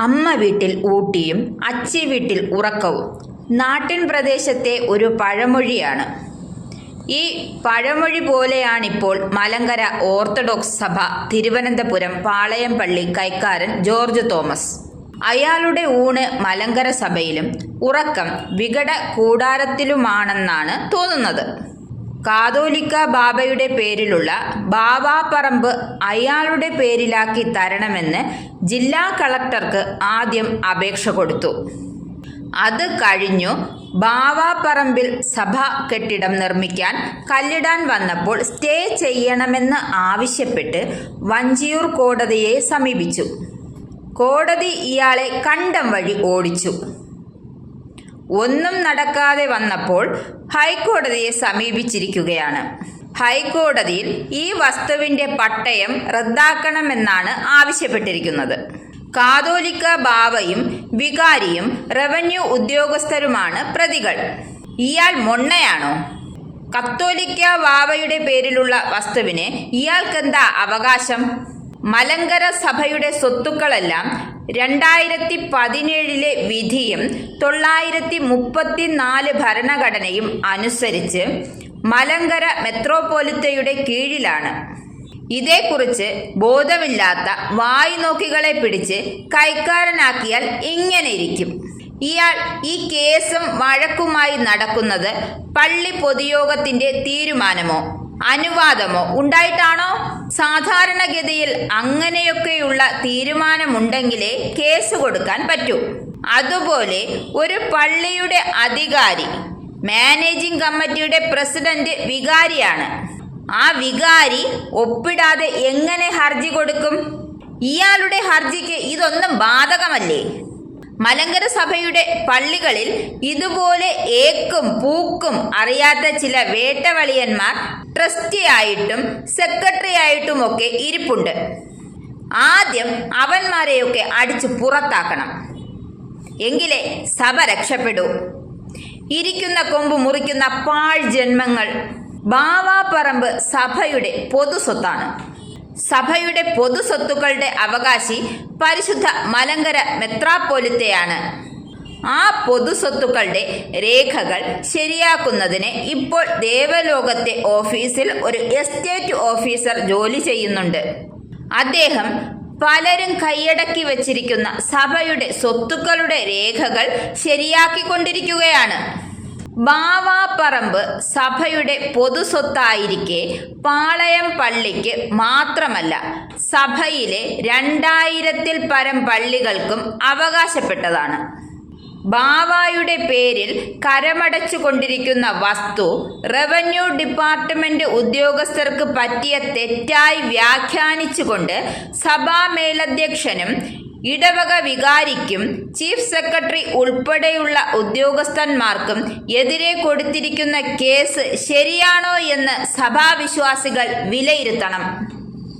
അമ്മ വീട്ടിൽ ഊട്ടിയും അച്ചി വീട്ടിൽ ഉറക്കവും നാട്ടിൻ പ്രദേശത്തെ ഒരു പഴമൊഴിയാണ്. ഈ പഴമൊഴി പോലെയാണിപ്പോൾ മലങ്കര ഓർത്തഡോക്സ് സഭ തിരുവനന്തപുരം പാളയം പള്ളി കൈക്കാരൻ ജോർജ് തോമസ്. അയാളുടെ ഊണ് മലങ്കര സഭയിലും ഉറക്കം വികട കൂടാരത്തിലുമാണെന്നാണ് തോന്നുന്നത്. കാതോലിക്ക ബാബയുടെ പേരിലുള്ള ബാവാപ്പറമ്പ് അയാളുടെ പേരിലാക്കി തരണമെന്ന് ജില്ലാ കളക്ടർക്ക് ആദ്യം അപേക്ഷ കൊടുത്തു. അത് കഴിഞ്ഞു ബാവാപ്പറമ്പിൽ സഭാ കെട്ടിടം നിർമ്മിക്കാൻ കല്ലിടാൻ വന്നപ്പോൾ സ്റ്റേ ചെയ്യണമെന്ന് ആവശ്യപ്പെട്ട് വഞ്ചിയൂർ കോടതിയെ സമീപിച്ചു. കോടതി ഇയാളെ കണ്ടം വഴി ഓടിച്ചു. ഒന്നും നടക്കാതെ വന്നപ്പോൾ ഹൈക്കോടതിയെ സമീപിച്ചിരിക്കുകയാണ്. ഹൈക്കോടതിയിൽ ഈ വസ്തുവിന്റെ പട്ടയം റദ്ദാക്കണമെന്നാണ് ആവശ്യപ്പെട്ടിരിക്കുന്നത്. കാതോലിക്ക ബാവയും വികാരിയും റവന്യൂ ഉദ്യോഗസ്ഥരുമാണ് പ്രതികൾ. ഇയാൾ മൊണ്ണയാണോ? കത്തോലിക്ക ബാവയുടെ പേരിലുള്ള വസ്തുവിന് ഇയാൾക്കെന്താ അവകാശം? മലങ്കര സഭയുടെ സ്വത്തുക്കളെല്ലാം 2017 വിധിയും 934 ഭരണഘടനയും അനുസരിച്ച് മലങ്കര മെത്രോപൊലിത്തയുടെ കീഴിലാണ്. ഇതേക്കുറിച്ച് ബോധമില്ലാത്ത വായ്നോക്കികളെ പിടിച്ച് കൈക്കാരനാക്കിയാൽ ഇങ്ങനെ ഇരിക്കും. ഇയാൾ ഈ കേസും വഴക്കുമായി നടക്കുന്നത് പള്ളി പൊതുയോഗത്തിന്റെ തീരുമാനമോ അനുവാദമോ ഉണ്ടായിട്ടാണോ? സാധാരണഗതിയിൽ അങ്ങനെയൊക്കെയുള്ള തീരുമാനമുണ്ടെങ്കിലേ കേസ് കൊടുക്കാൻ പറ്റൂ. അതുപോലെ ഒരു പള്ളിയുടെ അധികാരി മാനേജിംഗ് കമ്മിറ്റിയുടെ പ്രസിഡന്റ് വികാരിയാണ്. ആ വികാരി ഒപ്പിടാതെ എങ്ങനെ ഹർജി കൊടുക്കും? ഇയാളുടെ ഹർജിക്ക് ഇതൊന്നും ബാധകമല്ലേ? മലങ്കര സഭയുടെ പള്ളികളിൽ ഇതുപോലെ ഏക്കും പൂക്കും അറിയാത്ത ചില വേട്ടവളിയന്മാർ ട്രസ്റ്റിയായിട്ടും സെക്രട്ടറി ആയിട്ടുമൊക്കെ ഇരിപ്പുണ്ട്. ആദ്യം അവന്മാരെയൊക്കെ അടിച്ചു പുറത്താക്കണം, എങ്കിലേ സഭ രക്ഷപ്പെടൂ. ഇരിക്കുന്ന കൊമ്പ് മുറിക്കുന്ന പാഴ് ജന്മങ്ങൾ. ബാവാപ്പറമ്പ് സഭയുടെ പൊതുസ്വത്താണ്. സഭയുടെ പൊതുസ്വത്തുക്കളുടെ അവകാശി പരിശുദ്ധ മലങ്കര മെത്രാപ്പൊലിത്തയാണ്. ആ പൊതുസ്വത്തുക്കളുടെ രേഖകൾ ശരിയാക്കുന്നതിന് ഇപ്പോൾ ദേവലോകത്തെ ഓഫീസിൽ ഒരു എസ്റ്റേറ്റ് ഓഫീസർ ജോലി ചെയ്യുന്നുണ്ട്. അദ്ദേഹം പലരും കൈയടക്കി വച്ചിരിക്കുന്ന സഭയുടെ സ്വത്തുക്കളുടെ രേഖകൾ ശരിയാക്കിക്കൊണ്ടിരിക്കുകയാണ്. ബാവാപ്പറമ്പ് സഭയുടെ പൊതുസ്വത്തായിരിക്കെ പാളയം പള്ളിക്ക് മാത്രമല്ല സഭയിലെ 2000-ൽ പരം പള്ളികൾക്കും അവകാശപ്പെട്ടതാണ്. ബാവായുടെ പേരിൽ കരമടച്ചു കൊണ്ടിരിക്കുന്ന വസ്തു റവന്യൂ ഡിപ്പാർട്ട്മെന്റ് ഉദ്യോഗസ്ഥർക്ക് പറ്റിയ തെറ്റായി വ്യാഖ്യാനിച്ചുകൊണ്ട് സഭാ മേലധ്യക്ഷനും ഇടവക വികാരിക്കും ചീഫ് സെക്രട്ടറി ഉൾപ്പെടെയുള്ള ഉദ്യോഗസ്ഥന്മാർക്കും എതിരെ കൊടുത്തിരിക്കുന്ന കേസ് ശരിയാണോ എന്ന് സഭാവിശ്വാസികൾ വിലയിരുത്തണം.